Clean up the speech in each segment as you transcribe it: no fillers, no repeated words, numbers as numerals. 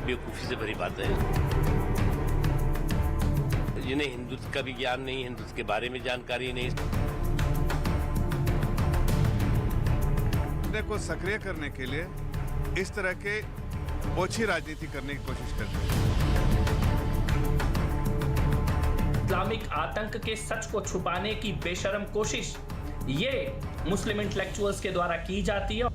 बेवकूफ़ी से भरी बात है। जिन्हें हिंदुत्व का भी ज्ञान नहीं, हिंदुत्व के बारे में जानकारी नहीं। को सक्रिय करने के लिए इस तरह के ओछी राजनीति करने की कोशिश करते हैं। इस्लामिक आतंक के सच को छुपाने की बेशर्म कोशिश ये मुस्लिम इंटेलेक्चुअल्स के द्वारा की जाती है।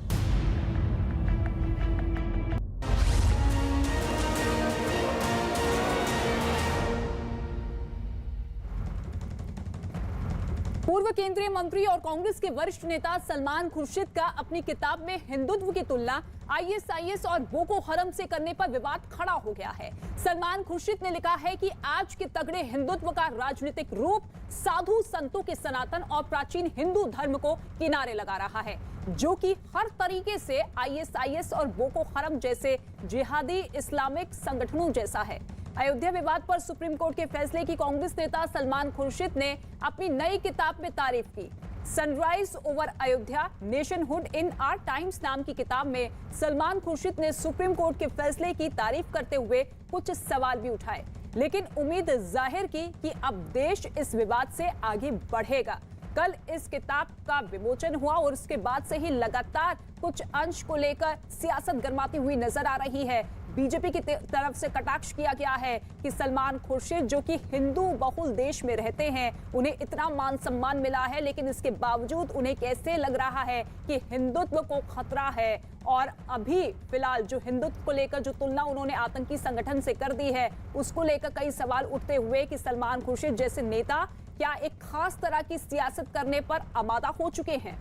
पूर्व केंद्रीय मंत्री और कांग्रेस के वरिष्ठ नेता सलमान खुर्शीद का अपनी किताब में हिंदुत्व की तुलना आईएसआईएस और बोको हरम से करने पर विवाद खड़ा हो गया है। सलमान खुर्शीद ने लिखा है कि आज के तगड़े हिंदुत्व का राजनीतिक रूप साधु संतों के सनातन और प्राचीन हिंदू धर्म को किनारे लगा रहा है, जो कि हर तरीके से आईएसआईएस और बोको हरम जैसे जिहादी इस्लामिक संगठनों जैसा है। अयोध्या विवाद पर सुप्रीम कोर्ट के फैसले की कांग्रेस नेता सलमान खुर्शीद ने अपनी नई किताब में तारीफ की। Sunrise over Ayodhya, nationhood in our times नाम की किताब में सलमान खुर्शीद ने सुप्रीम कोर्ट के फैसले की तारीफ करते हुए कुछ सवाल भी उठाए, लेकिन उम्मीद जाहिर की कि अब देश इस विवाद से आगे बढ़ेगा। कल इस किताब का विमोचन हुआ और उसके बाद से ही लगातार कुछ अंश को लेकर सियासत गरमाती हुई नजर आ रही है। बीजेपी की तरफ से कटाक्ष किया गया है कि सलमान खुर्शीद जो कि हिंदू बहुल देश में रहते हैं, उन्हें इतना मान सम्मान मिला है, लेकिन इसके बावजूद उन्हें कैसे लग रहा है कि हिंदुत्व को खतरा है। और अभी फिलहाल जो हिंदुत्व को लेकर जो तुलना उन्होंने आतंकी संगठन से कर दी है, उसको लेकर कई सवाल उठते हुए कि सलमान खुर्शीद जैसे नेता क्या एक खास तरह की सियासत करने पर आमादा हो चुके हैं।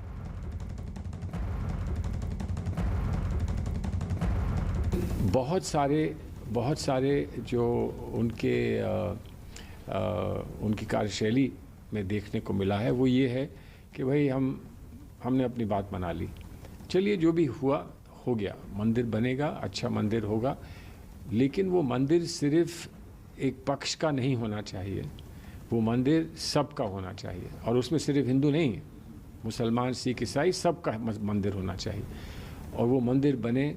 बहुत सारे जो उनकी कार्यशैली में देखने को मिला है वो ये है कि भाई हमने अपनी बात मना ली, चलिए जो भी हुआ हो गया, मंदिर बनेगा, अच्छा मंदिर होगा, लेकिन वो मंदिर सिर्फ एक पक्ष का नहीं होना चाहिए, वो मंदिर सबका होना चाहिए। और उसमें सिर्फ हिंदू नहीं है, मुसलमान, सिख, ईसाई सबका मंदिर होना चाहिए। और वो मंदिर बने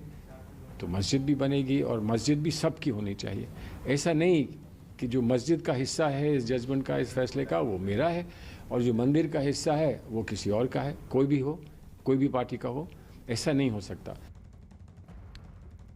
तो मस्जिद भी बनेगी और मस्जिद भी सबकी होनी चाहिए। ऐसा नहीं कि जो मस्जिद का हिस्सा है इस जजमेंट का, इस फैसले का, वो मेरा है और जो मंदिर का हिस्सा है वो किसी और का है, कोई भी हो, कोई भी पार्टी का हो, ऐसा नहीं हो सकता।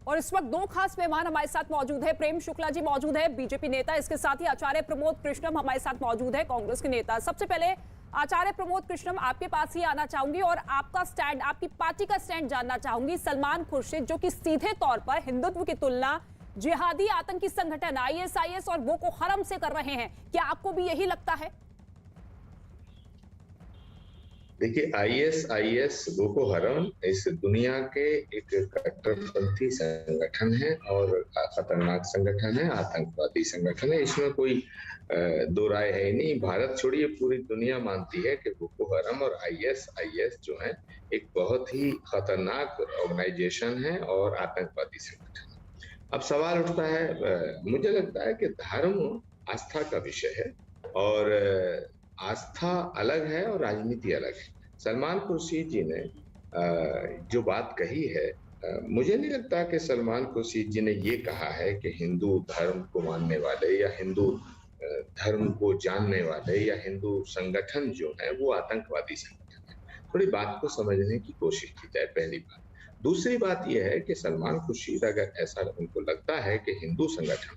और इस वक्त दो खास मेहमान हमारे साथ मौजूद है। प्रेम शुक्ला जी मौजूद है, बीजेपी नेता, इसके साथ ही आचार्य प्रमोद कृष्णम हमारे साथ मौजूद है, कांग्रेस के नेता। सबसे पहले आचार्य प्रमोद कृष्णम, आपके पास ही आना चाहूंगी और आपका स्टैंड, आपकी पार्टी का स्टैंड जानना चाहूंगी। सलमान खुर्शीद जो कि सीधे तौर पर हिंदुत्व की तुलना जिहादी आतंकी संगठन आईएसआईएस और बोको हरम से कर रहे हैं, क्या आपको भी यही लगता है? देखिए, आईएसआईएस, बोको हरम इस दुनिया के एक कट्टरपंथी संगठन है और खतरनाक संगठन है, आतंकवादी संगठन है। इसमें कोई दो राय है ही नहीं। भारत छोड़िए, पूरी दुनिया मानती है कि बोको हरम और आईएसआईएस जो है एक बहुत ही खतरनाक ऑर्गेनाइजेशन है और आतंकवादी संगठन है। अब सवाल उठता है, मुझे लगता है कि धर्म आस्था का विषय है और आस्था अलग है और राजनीति अलग है। सलमान खुर्शीद जी ने जो बात कही है, मुझे नहीं लगता कि सलमान खुर्शीद जी ने ये कहा है कि हिंदू धर्म को मानने वाले या हिंदू धर्म को जानने वाले या हिंदू संगठन जो है वो आतंकवादी संगठन है। थोड़ी बात को समझने की कोशिश की जाए, पहली बात। दूसरी बात यह है कि सलमान खुर्शीद अगर ऐसा उनको लगता है कि हिंदू संगठन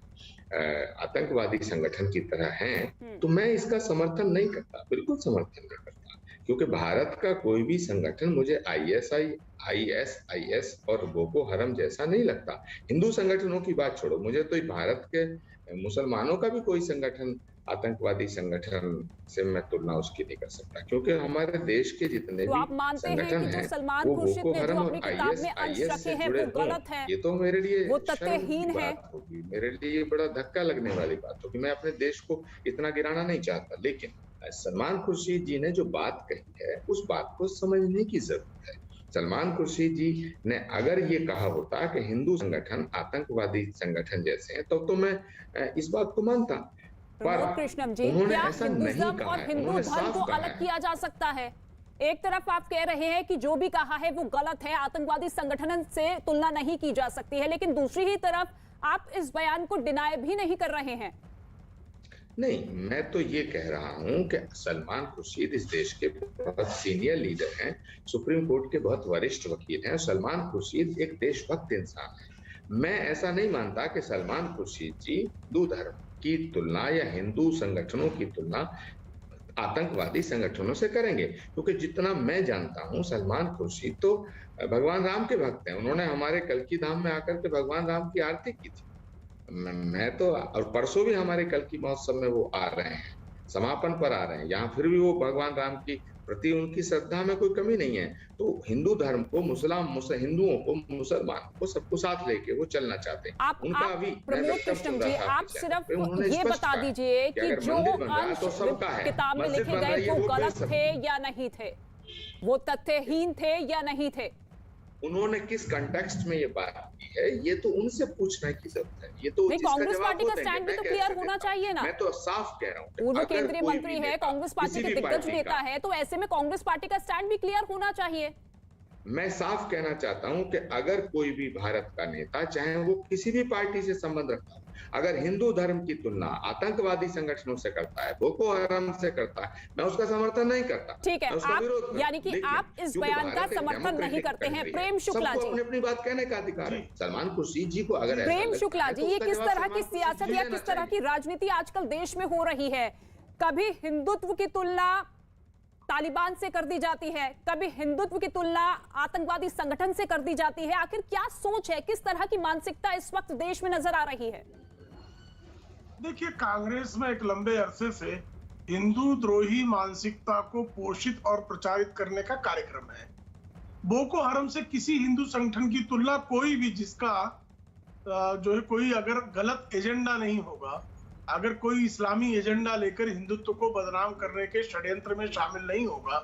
आतंकवादी संगठन की तरह हैं, तो मैं इसका समर्थन नहीं करता, बिल्कुल समर्थन नहीं करता, क्योंकि भारत का कोई भी संगठन मुझे आईएसआईएस और बोको हरम जैसा नहीं लगता। हिंदू संगठनों की बात छोड़ो, मुझे तो भारत के मुसलमानों का भी कोई संगठन आतंकवादी संगठन से मैं तुलना उसकी नहीं कर सकता, क्योंकि हमारे देश के जितने तो भी आप मानते हैं संगठन कि जो हैं सलमान वो खुर्शीद बोको ने जो हरम अपनी और किताब में अंश आईएसआईएस रखे से हैं जुड़े वो गलत है। ये तो मेरे लिए वो शर्म तथ्यहीन की है। बात होगी, मेरे लिए बड़ा धक्का लगने वाली बात होगी। मैं अपने देश को इतना गिराना नहीं चाहता, लेकिन सलमान खुर्शीद जी ने जो बात कही है उस बात को समझने की जरूरत है। सलमान खुर्शीद जी ने अगर ये कहा होता कि हिंदू संगठन आतंकवादी संगठन जैसे हैं, तो मैं इस बात को मानता। प्रमोद कृष्णम जी, उन्होंने क्या ऐसा नहीं हिंदुइज्म कहा और है, हिंदू उन्होंने धर्म साफ को कहा अलग है। किया जा सकता है? एक तरफ आप कह रहे हैं कि जो भी कहा है वो गलत है, आतंकवादी संगठन से तुलना नहीं की जा सकती है, लेकिन दूसरी ही तरफ आप इस बयान को डिनाई भी नहीं कर रहे हैं। नहीं, मैं तो ये कह रहा हूं कि सलमान खुर्शीद इस देश के बहुत सीनियर लीडर हैं, सुप्रीम कोर्ट के बहुत वरिष्ठ वकील हैं। सलमान खुर्शीद एक देशभक्त इंसान है। मैं ऐसा नहीं मानता कि सलमान खुर्शीद जी हिंदू धर्म की तुलना या हिंदू संगठनों की तुलना आतंकवादी संगठनों से करेंगे, क्योंकि जितना मैं जानता हूं सलमान खुर्शीद तो भगवान राम के भक्त हैं। उन्होंने हमारे कल्की धाम में आकर के भगवान राम की आरती की थी। मैं तो, और परसों भी हमारे कल्की महोत्सव में वो आ रहे हैं, समापन पर आ रहे हैं यहाँ, फिर भी वो भगवान राम की प्रति उनकी श्रद्धा में कोई कमी नहीं है। तो हिंदू धर्म को, हिंदुओं को, मुसलमान को, सबको साथ लेके वो चलना चाहते हैं। उनका अभी प्रमोद कृष्णम जी, आप सिर्फ ये बता दीजिए कि जो अंश किताब में लिखे गए वो गलत थे या नहीं थे, वो तथ्यहीन थे या नहीं थे? उन्होंने किस कंटेक्स्ट में ये बात की है, ये तो उनसे पूछने की जरूरत है। ये तो कांग्रेस पार्टी का स्टैंड भी तो क्लियर होना चाहिए ना। मैं तो साफ कह रहा हूँ, पूर्व केंद्रीय मंत्री है, कांग्रेस पार्टी के दिग्गज नेता है, तो ऐसे में कांग्रेस पार्टी का स्टैंड भी क्लियर होना चाहिए। मैं साफ कहना चाहता हूं कि अगर कोई भी भारत का नेता, चाहे वो किसी भी पार्टी से संबंध रखता हो, अगर हिंदू धर्म की तुलना आतंकवादी संगठनों से करता है, बोको हराम से करता है, मैं उसका समर्थन नहीं करता। ठीक है, आप यानी कि आप इस बयान का समर्थन नहीं करते हैं। प्रेम शुक्ला जी, अपनी अपनी बात कहने का अधिकार है। सलमान खुर्शीद जी को अगर प्रेम शुक्ला जी, ये किस तरह की सियासत या किस तरह की राजनीति आजकल देश में हो रही है? कभी हिंदुत्व की तुलना तालिबान से कर दी जाती है, कभी हिंदुत्व की तुलना आतंकवादी संगठन से कर दी जाती है। आखिर क्या सोच है, किस तरह की मानसिकता इस वक्त देश में नजर आ रही है? देखिए, कांग्रेस में एक लंबे अरसे से हिंदू द्रोही मानसिकता को पोषित और प्रचारित करने का कार्यक्रम है। बोको हरम से किसी हिंदू संगठन की तुलना कोई भी, जिसका जो है कोई अगर गलत एजेंडा नहीं होगा, अगर कोई इस्लामी एजेंडा लेकर हिंदुत्व को बदनाम करने के षड्यंत्र में शामिल नहीं होगा,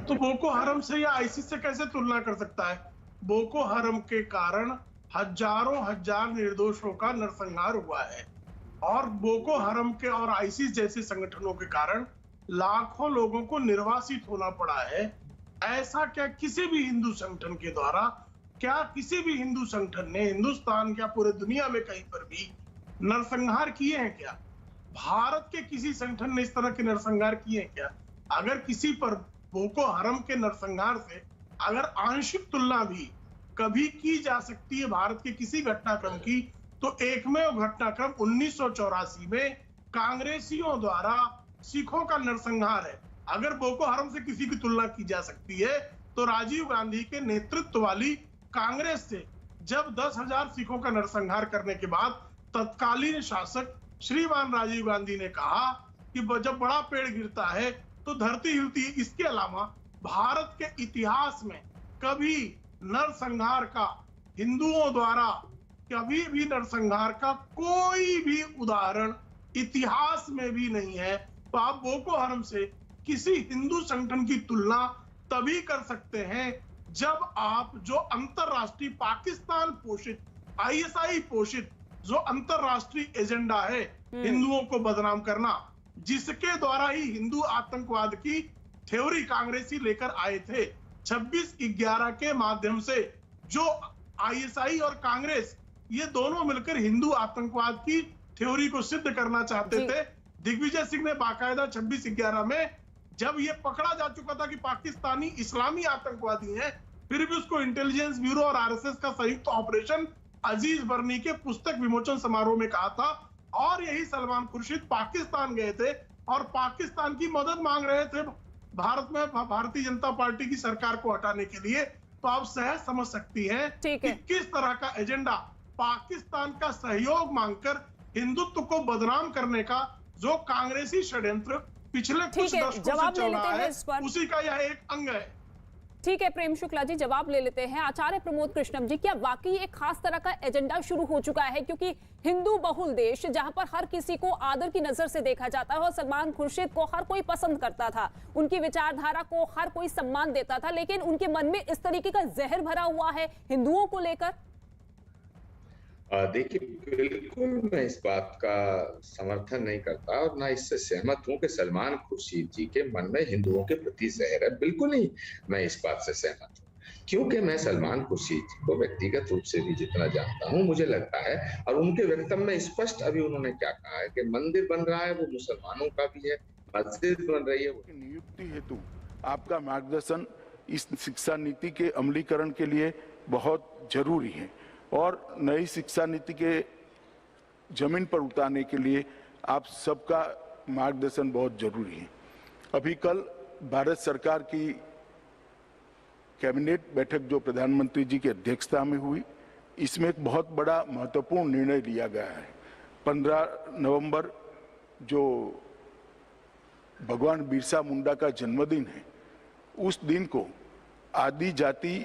तो बोको हरम से या आईसिस से कैसे तुलना कर सकता है? बोको हरम के कारण हजारों हजार निर्दोषों का नरसंहार हुआ है, और बोको हरम के और आईसिस जैसे संगठनों के कारण लाखों लोगों को निर्वासित होना पड़ा है। ऐसा क्या किसी भी हिंदू संगठन के द्वारा, क्या किसी भी हिंदू संगठन ने हिंदुस्तान क्या पूरे दुनिया में कहीं पर भी नरसंहार किए हैं क्या? भारत के किसी संगठन ने इस तरह के नरसंहार किए हैं क्या? अगर किसी पर बोको हरम के नरसंहार से अगर आंशिक तुलना भी कभी की जा सकती है भारत के किसी घटनाक्रम की, तो एकमेव घटनाक्रम 1984 में कांग्रेसियों द्वारा सिखों का नरसंहार है। अगर बोको हरम से किसी की तुलना की जा सकती है तो राजीव गांधी के नेतृत्व वाली कांग्रेस से, जब 10,000 सिखों का नरसंहार करने के बाद तत्कालीन शासक श्रीमान राजीव गांधी ने कहा कि जब बड़ा पेड़ गिरता है तो धरती हिलती है। इसके अलावा भारत के इतिहास में कभी नरसंहार का, हिंदुओं द्वारा कभी भी नरसंहार का कोई भी उदाहरण इतिहास में भी नहीं है। तो आप बोको हरम से किसी हिंदू संगठन की तुलना तभी कर सकते हैं जब आप जो अंतरराष्ट्रीय पाकिस्तान पोषित, आईएसआई पोषित जो अंतरराष्ट्रीय एजेंडा है हिंदुओं को बदनाम करना, जिसके द्वारा ही हिंदू आतंकवाद की थ्योरी कांग्रेसी लेकर आए थे 26/11 के माध्यम से, जो आईएसआई और कांग्रेस ये दोनों मिलकर हिंदू आतंकवाद की थ्योरी को सिद्ध करना चाहते थे। दिग्विजय सिंह ने बाकायदा 26/11 में, जब ये पकड़ा जा चुका था कि पाकिस्तानी इस्लामी आतंकवादी हैं, फिर भी उसको इंटेलिजेंस ब्यूरो और आरएसएस का संयुक्त ऑपरेशन अजीज बर्नी के पुस्तक विमोचन समारोह में कहा था। और यही सलमान खुर्शीद पाकिस्तान गए थे और पाकिस्तान की मदद मांग रहे थे भारत में भारतीय जनता पार्टी की सरकार को हटाने के लिए। तो आप सहज समझ सकती हैं कि किस तरह का एजेंडा, पाकिस्तान का सहयोग मांगकर हिंदुत्व को बदनाम करने का जो कांग्रेसी षड्यंत्र पिछले कुछ दशकों से चल रहा है, उसी का यह एक अंग है। ठीक है प्रेम शुक्ला जी, जवाब ले लेते हैं। आचार्य प्रमोद कृष्णम जी, क्या वाकई एक खास तरह का एजेंडा शुरू हो चुका है? क्योंकि हिंदू बहुल देश जहां पर हर किसी को आदर की नजर से देखा जाता है, और सलमान खुर्शीद को हर कोई पसंद करता था, उनकी विचारधारा को हर कोई सम्मान देता था, लेकिन उनके मन में इस तरीके का जहर भरा हुआ है हिंदुओं को लेकर। देखिए, बिल्कुल मैं इस बात का समर्थन नहीं करता और ना इससे सहमत हूं कि सलमान खुर्शीद जी के मन में हिंदुओं के प्रति जहर है। बिल्कुल नहीं, मैं इस बात से सहमत हूं। क्योंकि मैं सलमान खुर्शीद को व्यक्तिगत रूप से भी जितना जानता हूं, मुझे लगता है और उनके वक्तव्य में स्पष्ट अभी उन्होंने क्या कहा है कि मंदिर बन रहा है वो मुसलमानों का भी है, मस्जिद बन रही है वो। नियुक्ति हेतु आपका मार्गदर्शन इस शिक्षा नीति के अमलीकरण के लिए बहुत जरूरी है और नई शिक्षा नीति के जमीन पर उतारने के लिए आप सबका मार्गदर्शन बहुत जरूरी है। अभी कल भारत सरकार की कैबिनेट बैठक जो प्रधानमंत्री जी की अध्यक्षता में हुई, इसमें एक बहुत बड़ा महत्वपूर्ण निर्णय लिया गया है। 15 नवंबर जो भगवान बिरसा मुंडा का जन्मदिन है, उस दिन को आदि जाति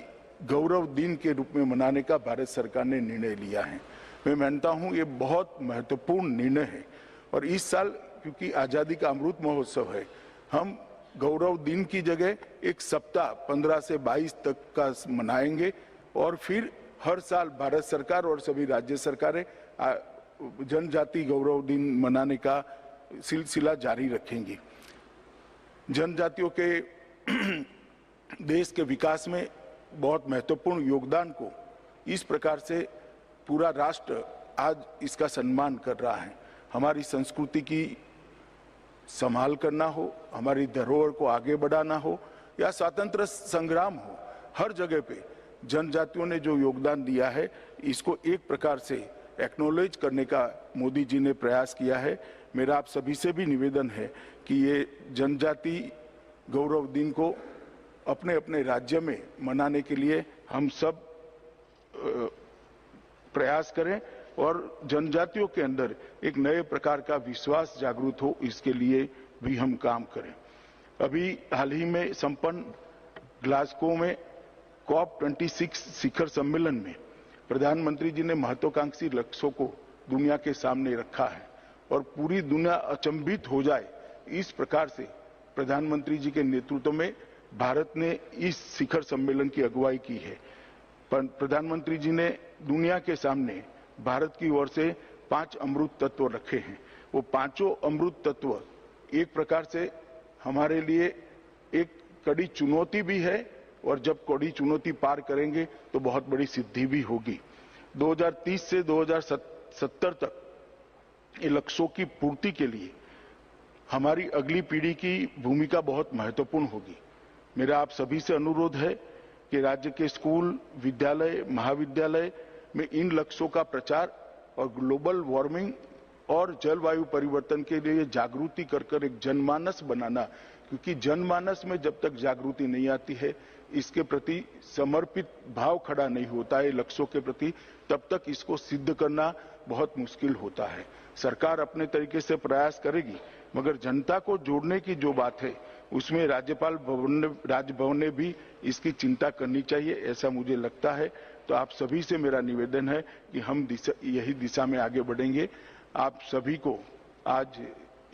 गौरव दिन के रूप में मनाने का भारत सरकार ने निर्णय लिया है। मैं मानता हूं ये बहुत महत्वपूर्ण निर्णय है और इस साल क्योंकि आजादी का अमृत महोत्सव है, हम गौरव दिन की जगह एक सप्ताह 15 से 22 तक का मनाएंगे और फिर हर साल भारत सरकार और सभी राज्य सरकारें जनजाति गौरव दिन मनाने का सिलसिला जारी रखेंगी। जनजातियों के देश के विकास में बहुत महत्वपूर्ण योगदान को इस प्रकार से पूरा राष्ट्र आज इसका सम्मान कर रहा है। हमारी संस्कृति की संभाल करना हो, हमारी धरोहर को आगे बढ़ाना हो या स्वतंत्र संग्राम हो, हर जगह पे जनजातियों ने जो योगदान दिया है इसको एक प्रकार से एक्नॉलेज करने का मोदी जी ने प्रयास किया है। मेरा आप सभी से भी निवेदन है कि ये जनजाति गौरव दिन को अपने अपने राज्य में मनाने के लिए हम सब प्रयास करें और जनजातियों के अंदर एक नए प्रकार का विश्वास जागृत हो, इसके लिए भी हम काम करें। अभी हाल ही में संपन्न ग्लासगो में COP26 शिखर सम्मेलन में प्रधानमंत्री जी ने महत्वाकांक्षी लक्ष्यों को दुनिया के सामने रखा है और पूरी दुनिया अचंभित हो जाए इस प्रकार से प्रधानमंत्री जी के नेतृत्व में भारत ने इस शिखर सम्मेलन की अगुवाई की है। प्रधानमंत्री जी ने दुनिया के सामने भारत की ओर से 5 अमृत तत्व रखे हैं। वो पांचों अमृत तत्व एक प्रकार से हमारे लिए एक कड़ी चुनौती भी है और जब कड़ी चुनौती पार करेंगे तो बहुत बड़ी सिद्धि भी होगी। 2030 से 2070 तक ये लक्ष्यों की पूर्ति के लिए हमारी अगली पीढ़ी की भूमिका बहुत महत्वपूर्ण होगी। मेरा आप सभी से अनुरोध है कि राज्य के स्कूल, विद्यालय, महाविद्यालय में इन लक्ष्यों का प्रचार और ग्लोबल वार्मिंग और जलवायु परिवर्तन के लिए जागृति कर एक जनमानस बनाना, क्योंकि जनमानस में जब तक जागृति नहीं आती है, इसके प्रति समर्पित भाव खड़ा नहीं होता है लक्ष्यों के प्रति, तब तक इसको सिद्ध करना बहुत मुश्किल होता है। सरकार अपने तरीके से प्रयास करेगी, मगर जनता को जोड़ने की जो बात है उसमें राजभवन ने भी इसकी चिंता करनी चाहिए, ऐसा मुझे लगता है। तो आप सभी से मेरा निवेदन है कि हम यही दिशा में आगे बढ़ेंगे। आप सभी को आज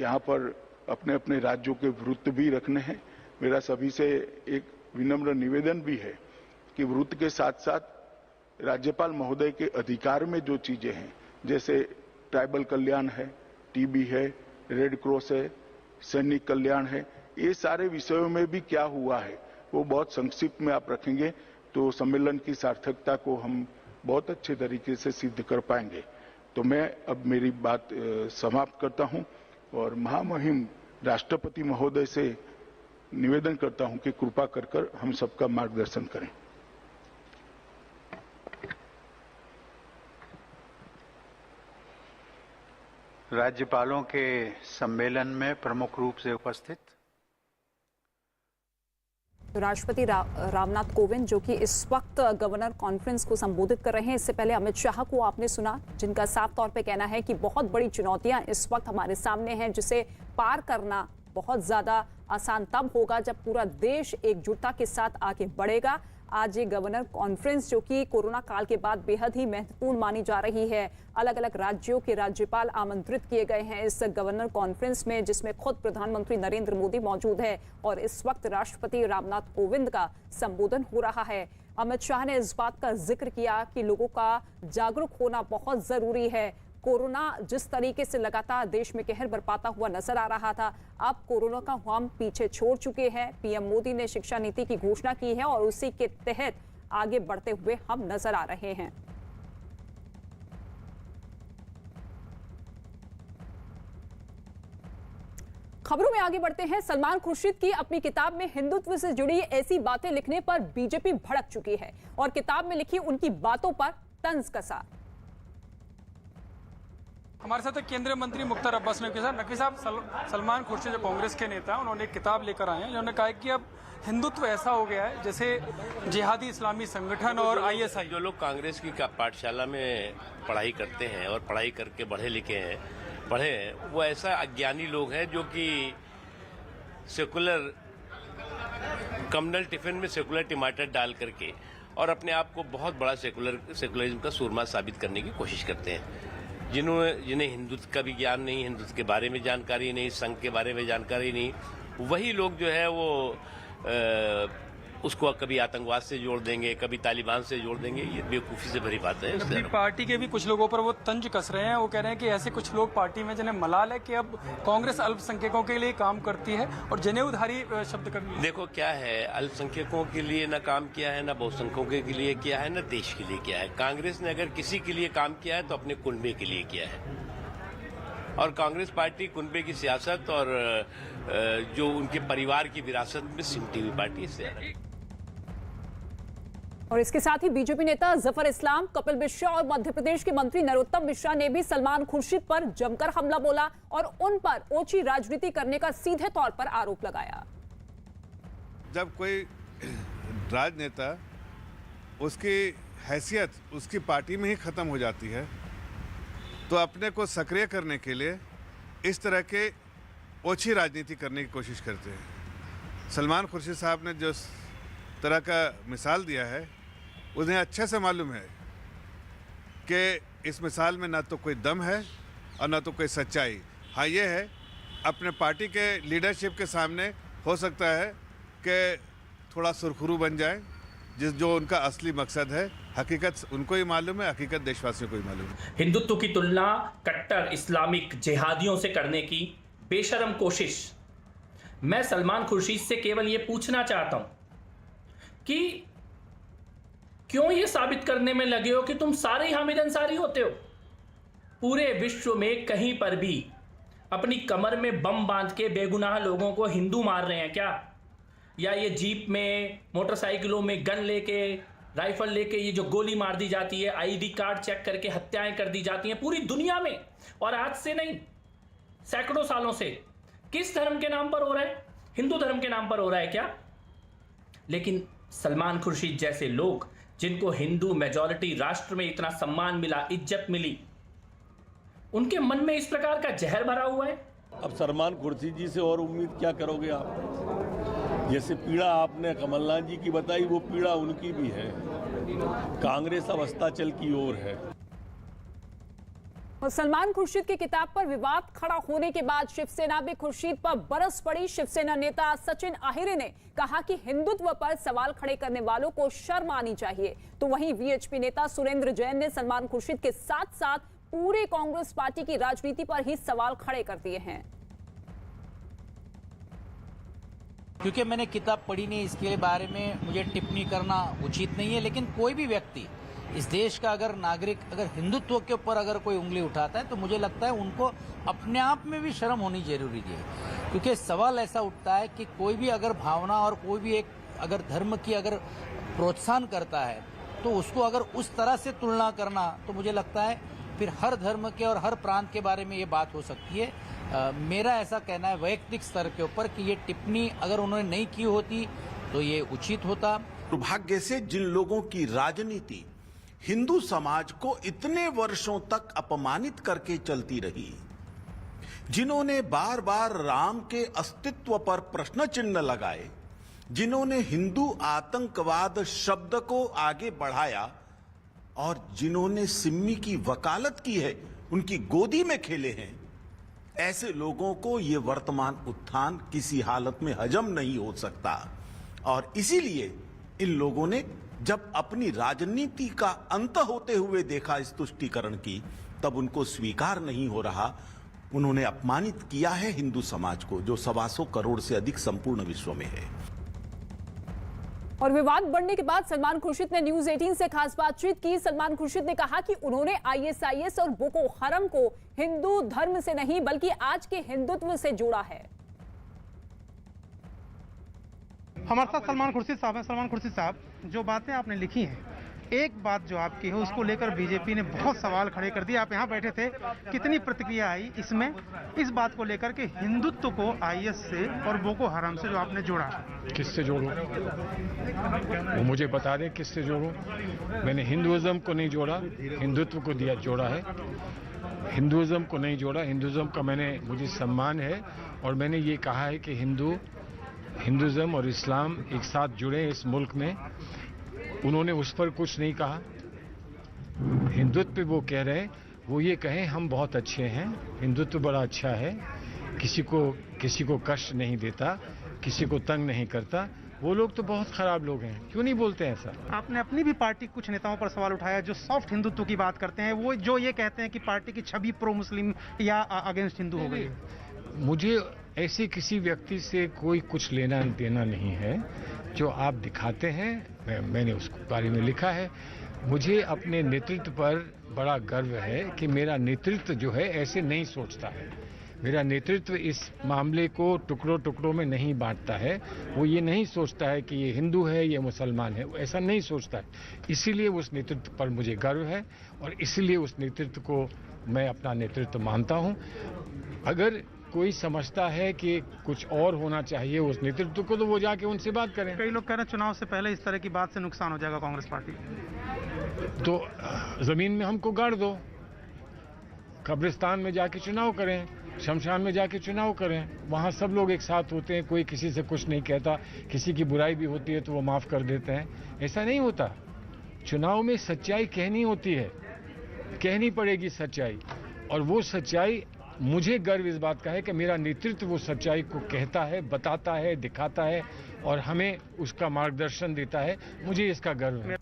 यहाँ पर अपने अपने राज्यों के वृत्त भी रखने हैं। मेरा सभी से एक विनम्र निवेदन भी है कि वृत्त के साथ साथ राज्यपाल महोदय के अधिकार में जो चीजें हैं, जैसे ट्राइबल कल्याण है, टीबी है, रेड क्रॉस है, सैनिक कल्याण है, ये सारे विषयों में भी क्या हुआ है वो बहुत संक्षिप्त में आप रखेंगे तो सम्मेलन की सार्थकता को हम बहुत अच्छे तरीके से सिद्ध कर पाएंगे। तो मैं अब मेरी बात समाप्त करता हूं और महामहिम राष्ट्रपति महोदय से निवेदन करता हूं कि कृपा कर हम सबका मार्गदर्शन करें। राज्यपालों के सम्मेलन में प्रमुख रूप से उपस्थित राष्ट्रपति रामनाथ कोविंद जो कि इस वक्त गवर्नर कॉन्फ्रेंस को संबोधित कर रहे हैं। इससे पहले अमित शाह को आपने सुना, जिनका साफ तौर पे कहना है कि बहुत बड़ी चुनौतियां इस वक्त हमारे सामने हैं, जिसे पार करना बहुत ज्यादा आसान तब होगा जब पूरा देश एकजुटता के साथ आगे बढ़ेगा। आज ये गवर्नर कॉन्फ्रेंस जो कि कोरोना काल के बाद बेहद ही महत्वपूर्ण मानी जा रही है, अलग अलग राज्यों के राज्यपाल आमंत्रित किए गए हैं इस गवर्नर कॉन्फ्रेंस में, जिसमें खुद प्रधानमंत्री नरेंद्र मोदी मौजूद है और इस वक्त राष्ट्रपति रामनाथ कोविंद का संबोधन हो रहा है। अमित शाह ने इस बात का जिक्र किया कि लोगों का जागरूक होना बहुत जरूरी है। कोरोना जिस तरीके से लगातार देश में कहर बरपाता हुआ नजर आ रहा था, अब कोरोना का हम पीछे छोड़ चुके हैं। पीएम मोदी ने शिक्षा नीति की घोषणा की है और उसी के तहत आगे बढ़ते हुए हम नजर आ रहे हैं। खबरों में आगे बढ़ते हैं। सलमान खुर्शीद की अपनी किताब में हिंदुत्व से जुड़ी ऐसी बातें लिखने पर बीजेपी भड़क चुकी है और किताब में लिखी उनकी बातों पर तंज कसा। हमारे साथ केंद्रीय मंत्री मुख्तार अब्बास नकवी साहब, सलमान खुर्शीद जो कांग्रेस के नेता हैं, उन्होंने एक किताब लेकर आए हैं जिन्होंने कहा है कि अब हिंदुत्व ऐसा हो गया है जैसे जिहादी इस्लामी संगठन और ISI। जो लोग कांग्रेस की पाठशाला में पढ़ाई करते हैं और पढ़ाई करके पढ़े हैं, वो ऐसा अज्ञानी लोग हैं जो कि सेकुलर कम्युनल टिफिन में सेकुलर टमाटर डाल करके और अपने आप को बहुत बड़ा सेकुलरिज्म का सूरमा साबित करने की कोशिश करते हैं, जिन्हें हिंदुत्व का भी ज्ञान नहीं, हिंदुत्व के बारे में जानकारी नहीं, संघ के बारे में जानकारी नहीं। वही लोग जो है वो उसको कभी आतंकवाद से जोड़ देंगे, कभी तालिबान से जोड़ देंगे। ये बेवकूफ़ी से भरी बात है। अपनी पार्टी के भी कुछ लोगों पर वो तंज कस रहे हैं। वो कह रहे हैं कि ऐसे कुछ लोग पार्टी में जिन्हें मलाल है कि अब कांग्रेस अल्पसंख्यकों के लिए काम करती है और जनेऊधारी शब्द का। देखो क्या है, अल्पसंख्यकों के लिए ना काम किया है, ना बहुसंख्यकों के लिए किया है, ना देश के लिए किया है। कांग्रेस ने अगर किसी के लिए काम किया है तो अपने कुनबे के लिए किया है। और कांग्रेस पार्टी कुनबे की सियासत और जो उनके परिवार की विरासत में सिमटी हुई पार्टी है। और इसके साथ ही बीजेपी नेता जफर इस्लाम, कपिल मिश्रा और मध्य प्रदेश के मंत्री नरोत्तम मिश्रा ने भी सलमान खुर्शीद पर जमकर हमला बोला और उन पर ओछी राजनीति करने का सीधे तौर पर आरोप लगाया। जब कोई राजनेता उसकी हैसियत उसकी पार्टी में ही खत्म हो जाती है तो अपने को सक्रिय करने के लिए इस तरह के ओछी राजनीति करने की कोशिश करते हैं। सलमान खुर्शीद साहब ने जो तरह का मिसाल दिया है, उन्हें अच्छे से मालूम है कि इस मिसाल में ना तो कोई दम है और ना तो कोई सच्चाई। हाँ, ये है अपने पार्टी के लीडरशिप के सामने हो सकता है कि थोड़ा सुरखरू बन जाए, जो उनका असली मकसद है। हकीकत उनको ही मालूम है, हकीकत देशवासियों को ही मालूम है। हिंदुत्व की तुलना कट्टर इस्लामिक जिहादियों से करने की बेशरम कोशिश। मैं सलमान खुर्शीद से केवल यह पूछना चाहता हूं कि क्यों ये साबित करने में लगे हो कि तुम सारे हामिद अंसारी होते हो? पूरे विश्व में कहीं पर भी अपनी कमर में बम बांध के बेगुनाह लोगों को हिंदू मार रहे हैं क्या? या ये जीप में, मोटरसाइकिलों में गन लेके, राइफल लेके ये जो गोली मार दी जाती है, ID कार्ड चेक करके हत्याएं कर दी जाती हैं पूरी दुनिया में, और आज से नहीं सैकड़ों सालों से। किस धर्म के नाम पर हो रहा है? हिंदू धर्म के नाम पर हो रहा है क्या? लेकिन सलमान खुर्शीद जैसे लोग, जिनको हिंदू मेजॉरिटी राष्ट्र में इतना सम्मान मिला, इज्जत मिली, उनके मन में इस प्रकार का जहर भरा हुआ है। अब सलमान खुर्शीद जी से और उम्मीद क्या करोगे आप? जैसे पीड़ा आपने कमलनाथ जी की बताई, वो पीड़ा उनकी भी है। कांग्रेस अब अस्ताचल की ओर है। और सलमान खुर्शीद की किताब पर विवाद खड़ा होने के बाद शिवसेना में खुर्शीद पर बरस पड़ी। शिवसेना नेता सचिन आहिरे ने कहा कि हिंदुत्व पर सवाल खड़े करने वालों को शर्म आनी चाहिए। तो वहीं VHP नेता सुरेंद्र जैन ने सलमान खुर्शीद के साथ साथ पूरे कांग्रेस पार्टी की राजनीति पर ही सवाल खड़े कर दिए हैं। क्योंकि मैंने किताब पढ़ी नहीं, इसके बारे में मुझे टिप्पणी करना उचित नहीं है। लेकिन कोई भी व्यक्ति, इस देश का अगर नागरिक, अगर हिंदुत्व के ऊपर अगर कोई उंगली उठाता है तो मुझे लगता है उनको अपने आप में भी शर्म होनी जरूरी है। क्योंकि सवाल ऐसा उठता है कि कोई भी अगर भावना और कोई भी एक अगर धर्म की अगर प्रोत्साहन करता है तो उसको अगर उस तरह से तुलना करना, तो मुझे लगता है फिर हर धर्म के और हर प्रांत के बारे में ये बात हो सकती है। मेरा ऐसा कहना है वैयक्तिक स्तर के ऊपर कि ये टिप्पणी अगर उन्होंने नहीं की होती तो ये उचित होता। दुर्भाग्य से जिन लोगों की राजनीति हिंदू समाज को इतने वर्षों तक अपमानित करके चलती रही, जिन्होंने बार बार राम के अस्तित्व पर प्रश्न चिन्ह लगाए, जिन्होंने हिंदू आतंकवाद शब्द को आगे बढ़ाया और जिन्होंने सिम्मी की वकालत की है, उनकी गोदी में खेले हैं, ऐसे लोगों को ये वर्तमान उत्थान किसी हालत में हजम नहीं हो सकता। और इसीलिए इन लोगों ने जब अपनी राजनीति का अंत होते हुए देखा इस तुष्टीकरण की, तब उनको स्वीकार नहीं हो रहा। उन्होंने अपमानित किया है हिंदू समाज को, जो 125 करोड़ से अधिक संपूर्ण विश्व में है। और विवाद बढ़ने के बाद सलमान खुर्शीद ने न्यूज 18 से खास बातचीत की। सलमान खुर्शीद ने कहा कि उन्होंने आईएसआईएस और बोको हरम को हिंदू धर्म से नहीं बल्कि आज के हिंदुत्व से जोड़ा है। हमारे साथ सलमान खुर्शीद साहब हैं। सलमान खुर्शीद साहब, जो बातें आपने लिखी हैं, एक बात जो आपकी है उसको लेकर बीजेपी ने बहुत सवाल खड़े कर दिए। आप यहाँ बैठे थे, कितनी प्रतिक्रिया आई इसमें, इस बात को लेकर के हिंदुत्व को आईएस से और बोको हराम से जो आपने जोड़ा? किससे जोड़ूं? वो मुझे बता दें किससे जोड़ूं। मैंने हिंदुइज्म को नहीं जोड़ा, हिंदुत्व को जोड़ा है। हिंदुइज्म को नहीं जोड़ा। हिंदुइज्म का मुझे सम्मान है और मैंने ये कहा है कि हिंदुइज्म और इस्लाम एक साथ जुड़े इस मुल्क में। उन्होंने उस पर कुछ नहीं कहा। हिंदुत्व पे वो कह रहे हैं, वो ये कहें हम बहुत अच्छे हैं, हिंदुत्व बड़ा अच्छा है, किसी को कष्ट नहीं देता, किसी को तंग नहीं करता। वो लोग तो बहुत खराब लोग हैं, क्यों नहीं बोलते हैं ऐसा? आपने अपनी भी पार्टी कुछ नेताओं पर सवाल उठाया जो सॉफ्ट हिंदुत्व की बात करते हैं, वो जो ये कहते हैं कि पार्टी की छवि प्रो मुस्लिम या अगेंस्ट हिंदू हो गई। मुझे ऐसे किसी व्यक्ति से कोई कुछ लेना देना नहीं है। जो आप दिखाते हैं मैंने उसके बारे में लिखा है। मुझे अपने नेतृत्व पर बड़ा गर्व है कि मेरा नेतृत्व जो है ऐसे नहीं सोचता है। मेरा नेतृत्व इस मामले को टुकड़ों टुकड़ों में नहीं बांटता है। वो ये नहीं सोचता है कि ये हिंदू है, ये मुसलमान है, वो ऐसा नहीं सोचता है। इसीलिए उस नेतृत्व पर मुझे गर्व है और इसीलिए उस नेतृत्व को मैं अपना नेतृत्व मानता हूँ। अगर कोई समझता है कि कुछ और होना चाहिए उस नेतृत्व को, तो वो जाके उनसे बात करें। कई लोग कह रहे हैं चुनाव से पहले इस तरह की बात से नुकसान हो जाएगा कांग्रेस पार्टी। तो जमीन में हमको गाड़ दो, कब्रिस्तान में जाके चुनाव करें, शमशान में जाके चुनाव करें। वहाँ सब लोग एक साथ होते हैं, कोई किसी से कुछ नहीं कहता। किसी की बुराई भी होती है तो वो माफ कर देते हैं। ऐसा नहीं होता। चुनाव में सच्चाई कहनी होती है, कहनी पड़ेगी सच्चाई। और वो सच्चाई, मुझे गर्व इस बात का है कि मेरा नेतृत्व वो सच्चाई को कहता है, बताता है, दिखाता है और हमें उसका मार्गदर्शन देता है। मुझे इसका गर्व है।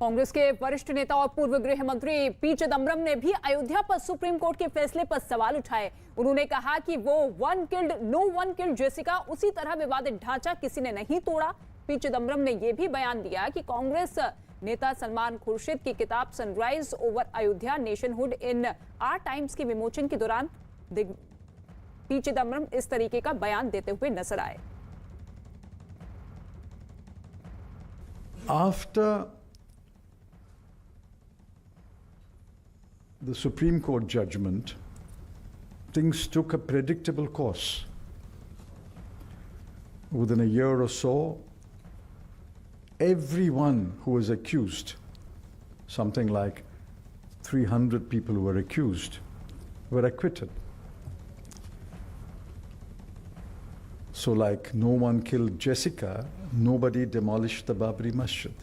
कांग्रेस के वरिष्ठ नेता और पूर्व गृह मंत्री पी चिदम्बरम ने भी अयोध्या पर सुप्रीम कोर्ट के फैसले पर सवाल उठाए। उन्होंने कहा कि वो one killed no one killed Jessica उसी तरह विवादित ढांचा किसी ने नहीं तोड़ा। पी चिदम्बरम ने यह भी बयान दिया कि कांग्रेस नेता सलमान खुर्शीद की किताब sunrise over Ayodhya nationhood in are times के विमोचन के दौरान पी चिदम्बरम इस तरीके का बयान देते हुए नजर आए। After the Supreme Court judgment, things took a predictable course. Within a year or so, everyone who was accused, something like 300 people who were accused, were acquitted. So like no one killed Jessica, nobody demolished the Babri Masjid.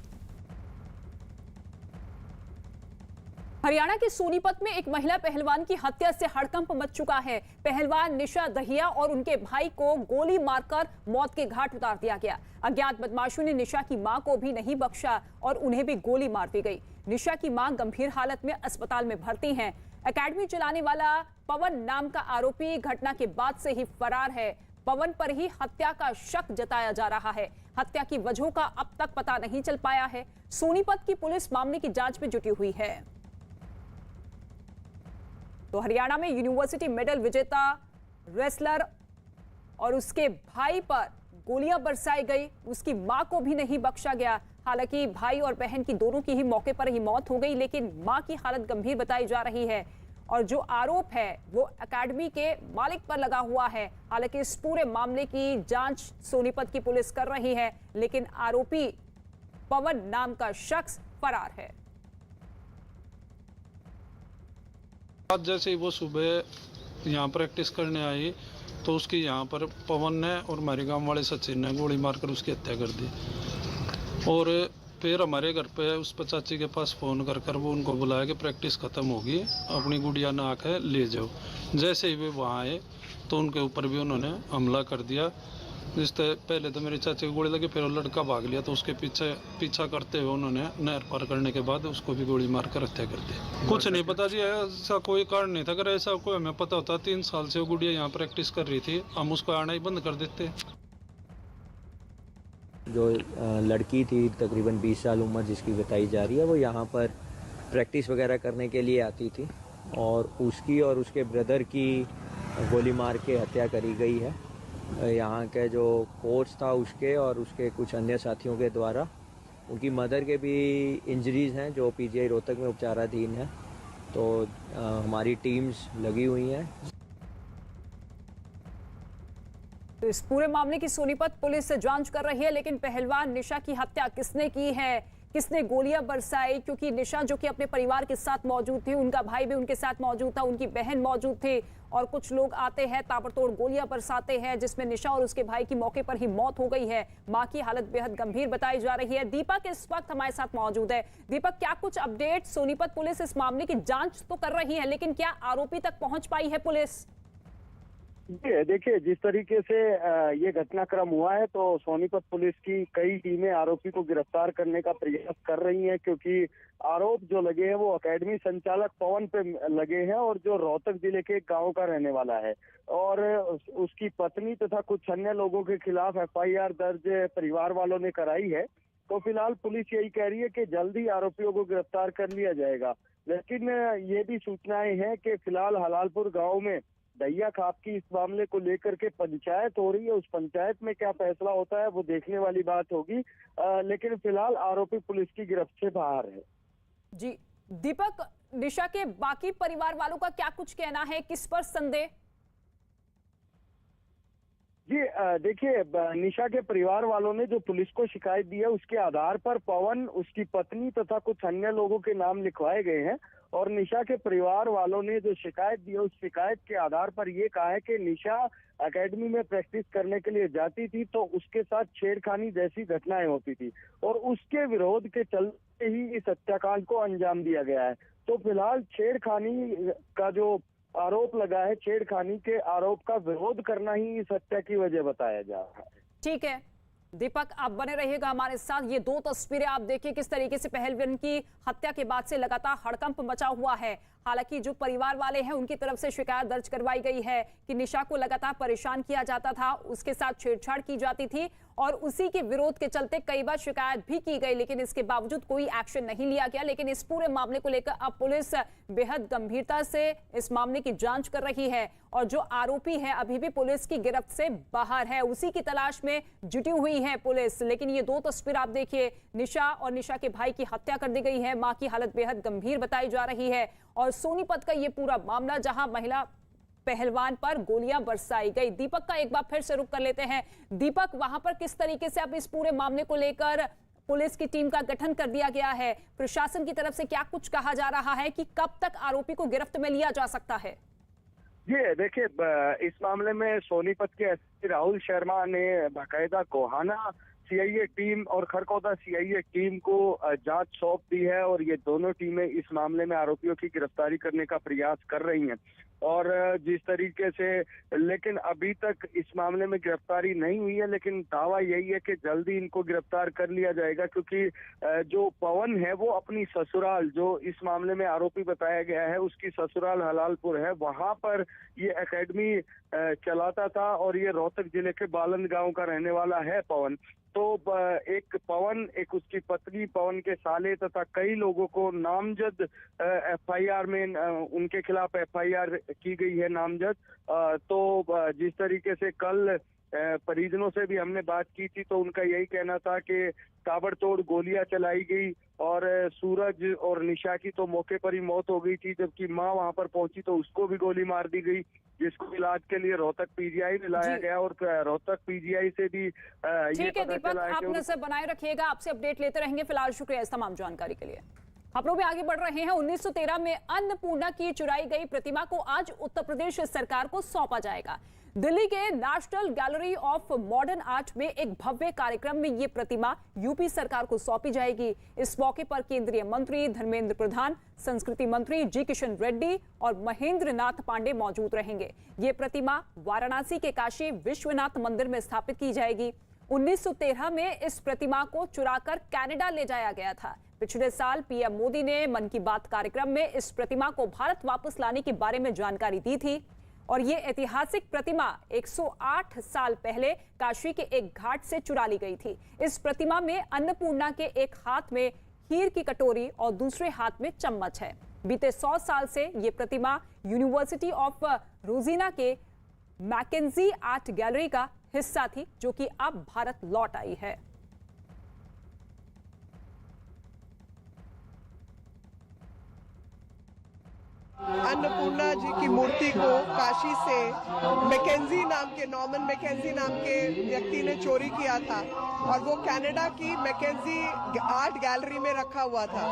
Haryana के सोनीपत में एक महिला पहलवान की हत्या से हड़कंप much चुका है। पहलवान निशा दहिया और उनके भाई को गोली मारकर मौत के घाट उतार दिया गया। अज्ञात बदमाशों ने निशा की मां को भी नहीं बख्शा और उन्हें भी गोली मार दी गई। निशा की मां गंभीर हालत में अस्पताल में भर्ती हैं। एकेडमी चलाने वाला पवन नाम का आरोपी घटना के बाद से ही फरार है। पवन पर ही हत्या का शक जताया जा रहा है। हत्या की वजहों का अब तक पता नहीं चल पाया है। सोनीपत की पुलिस मामले की जांच में जुटी हुई है। तो हरियाणा में यूनिवर्सिटी मेडल विजेता रेसलर और उसके भाई पर गोलियां बरसाई गई। उसकी मां को भी नहीं बख्शा गया। हालांकि भाई और बहन की दोनों की ही मौके पर ही मौत हो गई, लेकिन मां की हालत गंभीर बताई जा रही है। और जो आरोप है वो एकेडमी के मालिक पर लगा हुआ है। हालांकि इस पूरे मामले की जांच सोनीपत की पुलिस कर रही है, लेकिन आरोपी पवन नाम का शख्स फरार है। आज जैसे ही वो सुबह यहाँ प्रैक्टिस करने आई तो उसकी यहाँ पर पवन ने और हमारे गांव वाले सचिन ने गोली मारकर उसकी हत्या कर दी। और फिर हमारे घर पे उस चाची के पास फ़ोन कर वो उनको बुलाया कि प्रैक्टिस ख़त्म होगी, अपनी गुड़िया नाक है ले जाओ। जैसे ही वे वहाँ आए तो उनके ऊपर भी उन्होंने हमला कर दिया। जिससे पहले तो मेरी चाची को गोली लगी, फिर वो लड़का भाग लिया तो उसके पीछा करते हुए उन्होंने नहर पार करने के बाद उसको भी गोली मारकर हत्या कर दी। कुछ नहीं पता जी, ऐसा कोई कारण नहीं था। अगर ऐसा कोई हमें पता होता, 3 साल से वो गुड़िया यहाँ प्रैक्टिस कर रही थी, हम उसको आना ही बंद कर देते। जो लड़की थी तकरीबन 20 साल उम्र जिसकी बताई जा रही है, वो यहाँ पर प्रैक्टिस वगैरह करने के लिए आती थी और उसकी और उसके ब्रदर की गोली मार के हत्या करी गई है। यहाँ के जो कोच था उसके और उसके कुछ अन्य साथियों के द्वारा। उनकी मदर के भी इंजरीज़ हैं जो पीजीआई रोहतक में उपचाराधीन है। तो हमारी टीम्स लगी हुई हैं। इस पूरे मामले की सोनीपत पुलिस जांच कर रही है, लेकिन पहलवान निशा की हत्या किसने की है, किसने गोलियां बरसाई, क्योंकि निशा जो कि अपने परिवार के साथ मौजूद थी, उनका भाई भी उनके साथ मौजूद था, उनकी बहन मौजूद थी और कुछ लोग आते हैं ताबड़तोड़ गोलियां बरसाते हैं, जिसमें निशा और उसके भाई की मौके पर ही मौत हो गई है। मां की हालत बेहद गंभीर बताई जा रही है। दीपक इस वक्त हमारे साथ मौजूद है। दीपक, क्या कुछ अपडेट? सोनीपत पुलिस इस मामले की जांच तो कर रही है, लेकिन क्या आरोपी तक पहुंच पाई है पुलिस? देखिए, जिस तरीके से ये घटनाक्रम हुआ है तो सोनीपत पुलिस की कई टीमें आरोपी को गिरफ्तार करने का प्रयास कर रही हैं, क्योंकि आरोप जो लगे हैं वो अकेडमी संचालक पवन पे लगे हैं और जो रोहतक जिले के एक गांव का रहने वाला है और उसकी पत्नी तथा कुछ अन्य लोगों के खिलाफ एफआईआर दर्ज परिवार वालों ने कराई है। तो फिलहाल पुलिस यही कह रही है कि जल्दी आरोपियों को गिरफ्तार कर लिया जाएगा, लेकिन ये भी सूचनाएं हैं कि फिलहाल हलालपुर गाँव में दहिया खाप की इस मामले को लेकर के पंचायत हो रही है। उस पंचायत में क्या फैसला होता है वो देखने वाली बात होगी, लेकिन फिलहाल आरोपी पुलिस की गिरफ्त से बाहर है। जी दीपक, निशा के बाकी परिवार वालों का क्या कुछ कहना है, किस पर संदेह? जी देखिए, निशा के परिवार वालों ने जो पुलिस को शिकायत दी है उसके आधार पर पवन, उसकी पत्नी तथा कुछ अन्य लोगों के नाम लिखवाए गए हैं और निशा के परिवार वालों ने जो शिकायत दी है उस शिकायत के आधार पर ये कहा है कि निशा एकेडमी में प्रैक्टिस करने के लिए जाती थी तो उसके साथ छेड़खानी जैसी घटनाएं होती थी और उसके विरोध के चलते ही इस हत्याकांड को अंजाम दिया गया है। तो फिलहाल छेड़खानी का जो आरोप लगा है, छेड़खानी के आरोप का विरोध करना ही इस हत्या की वजह बताया जा रहा है। ठीक है दीपक, आप बने रहिएगा हमारे साथ। ये दो तस्वीरें आप देखिए किस तरीके से पहलवान की हत्या के बाद से लगातार हड़कंप मचा हुआ है। हालांकि जो परिवार वाले हैं उनकी तरफ से शिकायत दर्ज करवाई गई है कि निशा को लगातार परेशान किया जाता था, उसके साथ छेड़छाड़ की जाती थी और उसी के विरोध के चलते कई बार शिकायत भी की गई, लेकिन इसके बावजूद कोई एक्शन नहीं लिया गया। लेकिन इस पूरे मामले को लेकर अब पुलिस बेहद गंभीरता से इस मामले की जांच कर रही है और जो आरोपी है अभी भी पुलिस की गिरफ्त से बाहर है, उसी की तलाश में जुटी हुई है पुलिस। लेकिन ये दो तस्वीर आप देखिए, निशा और निशा के भाई की हत्या कर दी गई है, मां की हालत बेहद गंभीर बताई जा रही है और सोनीपत का ये पूरा मामला जहां महिला पहलवान पर गोलियां बरसाई गई। दीपक का एक बार फिर से रुख कर लेते हैं। दीपक, वहां पर किस तरीके से अब इस पूरे मामले को लेकर पुलिस की टीम का गठन कर दिया गया है, प्रशासन की तरफ से क्या कुछ कहा जा रहा है कि कब तक आरोपी को गिरफ्त में लिया जा सकता है? जी देखिए, इस मामले में सोनीपत के एसपी राहुल शर्मा ने बाकायदा गोहाना सीआईए टीम और खरकौदा सीआईए टीम को जांच सौंप दी है और ये दोनों टीमें इस मामले में आरोपियों की गिरफ्तारी करने का प्रयास कर रही हैं और जिस तरीके से, लेकिन अभी तक इस मामले में गिरफ्तारी नहीं हुई है, लेकिन दावा यही है कि जल्दी इनको गिरफ्तार कर लिया जाएगा, क्योंकि जो पवन है वो अपनी ससुराल, जो इस मामले में आरोपी बताया गया है उसकी ससुराल हलालपुर है, वहां पर ये एकेडमी चलाता था और ये रोहतक जिले के बालन गांव का रहने वाला है पवन। तो एक पवन, एक उसकी पत्नी, पवन के साले तथा कई लोगों को नामजद एफआईआर में उनके खिलाफ एफआईआर की गई है नामजद। तो जिस तरीके से कल परिजनों से भी हमने बात की थी तो उनका यही कहना था कि ताबड़तोड़ गोलियां चलाई गई और सूरज और निशा की तो मौके पर ही मौत हो गई थी, जबकि मां वहां पर पहुंची तो उसको भी गोली मार दी गई, जिसको इलाज के लिए रोहतक पीजीआई में लाया गया और रोहतक पीजीआई से भी ठीक है दीपक, आप नजर बनाए रखिएगा, आपसे अपडेट लेते रहेंगे। फिलहाल शुक्रिया इस तमाम जानकारी के लिए। हम लोग भी आगे बढ़ रहे हैं। 1913 में अन्नपूर्णा की चुराई गई प्रतिमा को आज उत्तर प्रदेश सरकार को सौंपा जाएगा। दिल्ली के national gallery of modern art में एक भव्य कार्यक्रम में ये प्रतिमा यूपी सरकार को सौंपी जाएगी। इस मौके पर केंद्रीय मंत्री धर्मेंद्र प्रधान, संस्कृति मंत्री जी किशन रेड्डी और महेंद्र नाथ पांडे मौजूद रहेंगे। ये प्रतिमा वाराणसी के काशी विश्वनाथ मंदिर में स्थापित की जाएगी। 1913 में इस प्रतिमा को चुराकर कनाडा ले जाया गया था। पिछले साल पीएम मोदी ने मन की बात कार्यक्रम में इस प्रतिमा को भारत वापस लाने के बारे में जानकारी दी थी। और ये ऐतिहासिक प्रतिमा 108 साल पहले काशी के एक घाट से चुरा ली गई थी। इस प्रतिमा में अन्नपूर्णा के एक हाथ में हीर की कटोरी और दूसरे हाथ में चम्मच है। बीते 100 साल से ये प्रतिमा यूनिवर्सिटी ऑफ रोजीना के मैकेंजी आर्ट गैलरी का हिस्सा थी, जो कि अब भारत लौट आई है। अन्नपूर्णा जी की मूर्ति को काशी से नॉर्मन मैकेंजी नाम के व्यक्ति ने चोरी किया था और वो कनाडा की मैकेंजी आर्ट गैलरी में रखा हुआ था।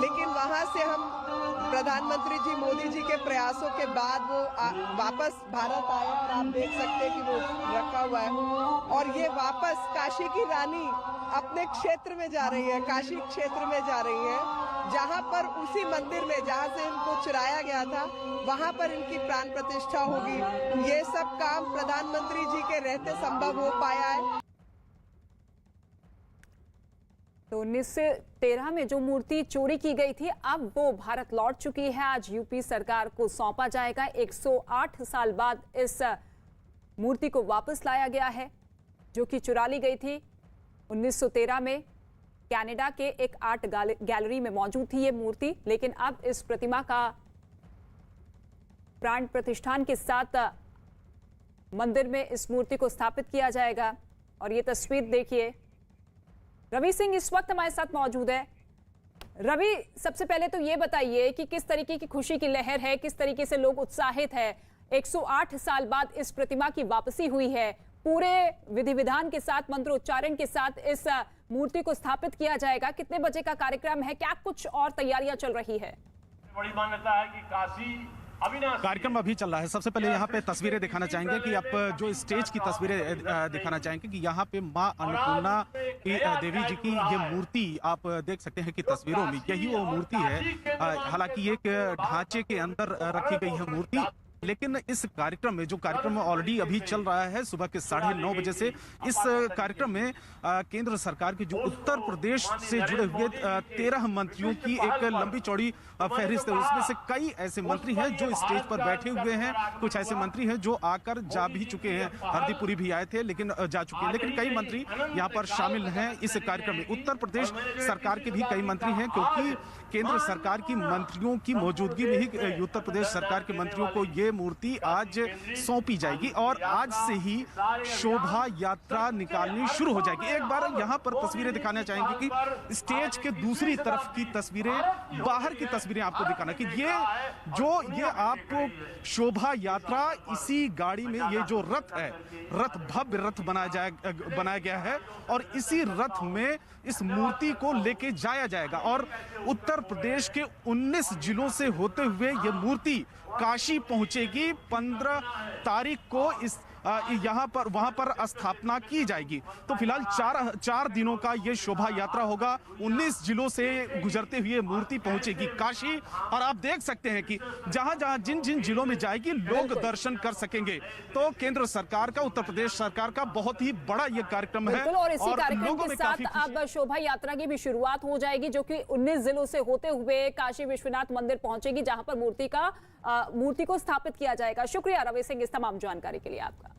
लेकिन वहां से हम प्रधानमंत्री जी मोदी जी के प्रयासों के बाद वो वापस भारत आया और आप देख सकते हैं कि वो रखा हुआ है। और ये वापस काशी की रानी अपने क्षेत्र में जा रही है, काशी क्षेत्र में जा रही है, जहां पर उसी मंदिर में जहां से इनको चुराया गया था वहां पर इनकी प्राण प्रतिष्ठा होगी। ये सब काम प्रधानमंत्री जी के रहते संभव हो पाया है। तो 1913 में जो मूर्ति चोरी की गई थी, अब वो भारत लौट चुकी है। आज यूपी सरकार को सौंपा जाएगा। 108 साल बाद इस मूर्ति को वापस लाया गया है, जो कि चुरा ली गई थी। 1913 में कनाडा के एक आर्ट गैलरी में मौजूद थी ये मूर्ति, लेकिन अब इस प्रतिमा का प्राण प्रतिष्ठान के साथ मंदिर में इस मूर्ति को स्थापित किया जाएगा। और ये तस्वीर देखिए, रवि सिंह इस वक्त हमारे साथ मौजूद है। रवि, सबसे पहले तो ये बताइए कि किस तरीके की खुशी की लहर है, किस तरीके से लोग उत्साहित है। 108 साल बाद इस प्रतिमा की वापसी हुई है, पूरे विधि विधान के साथ, मंत्रोच्चारण के साथ इस मूर्ति को स्थापित किया जाएगा। कितने बजे का कार्यक्रम है, क्या कुछ और तैयारियां चल रही है? बड़ी मान्यता है कि काशी कार्यक्रम अभी चल रहा है। सबसे पहले यहाँ पे तस्वीरें दिखाना चाहेंगे कि आप जो स्टेज की तस्वीरें दिखाना चाहेंगे कि यहाँ पे माँ अन्नपूर्णा की देवी जी की ये मूर्ति आप देख सकते हैं कि तस्वीरों में यही वो मूर्ति है। हालांकि एक ढांचे के अंदर रखी गई है मूर्ति, लेकिन इस कार्यक्रम में जो कार्यक्रम ऑलरेडी अभी चल रहा है सुबह के 9:30 बजे से, इस कार्यक्रम में केंद्र सरकार के जो उत्तर प्रदेश से जुड़े हुए 13 मंत्रियों की एक लंबी चौड़ी फहरिस्त है। उसमें से कई ऐसे मंत्री हैं जो स्टेज पर बैठे हुए हैं, कुछ ऐसे मंत्री हैं जो आकर जा भी चुके हैं। हरदीपुरी भी आए थे लेकिन जा चुके हैं, लेकिन कई मंत्री यहाँ पर शामिल हैं इस कार्यक्रम में। उत्तर प्रदेश सरकार के भी कई मंत्री हैं, क्योंकि केंद्र सरकार की मंत्रियों की मौजूदगी में ही उत्तर प्रदेश सरकार के मंत्रियों को ये मूर्ति आज सौंपी जाएगी और आज से ही शोभा यात्रा निकालनी शुरू हो जाएगी। एक बार यहाँ पर तस्वीरें दिखाना चाहेंगे कि स्टेज के दूसरी तरफ की तस्वीरें, बाहर की तस्वीरें आपको दिखाना कि ये आपको शोभा यात्रा, इसी गाड़ी में ये जो रथ है, रथ भव्य रथ बनाया गया है और इसी रथ में इस मूर्ति को लेके जाया जाएगा और उत्तर प्रदेश के 19 जिलों से होते हुए ये मूर्ति काशी पहुंचेगी। 15 तारीख को इस यहाँ पर वहां पर स्थापना की जाएगी। तो फिलहाल 4 दिनों का ये शोभा यात्रा होगा। 19 जिलों से गुजरते हुए मूर्ति पहुंचेगी काशी और आप देख सकते हैं कि जहां जिन जिलों में जाएगी लोग दर्शन कर सकेंगे। तो केंद्र सरकार का, उत्तर प्रदेश सरकार का बहुत ही बड़ा ये कार्यक्रम है और इसी कार्यक्रम के साथ अब शोभा यात्रा की भी शुरुआत हो जाएगी, जो कि 19 जिलों से होते हुए काशी विश्वनाथ मंदिर पहुंचेगी, जहां पर मूर्ति को स्थापित किया जाएगा। शुक्रिया रवि सिंह इस तमाम जानकारी के लिए आपका।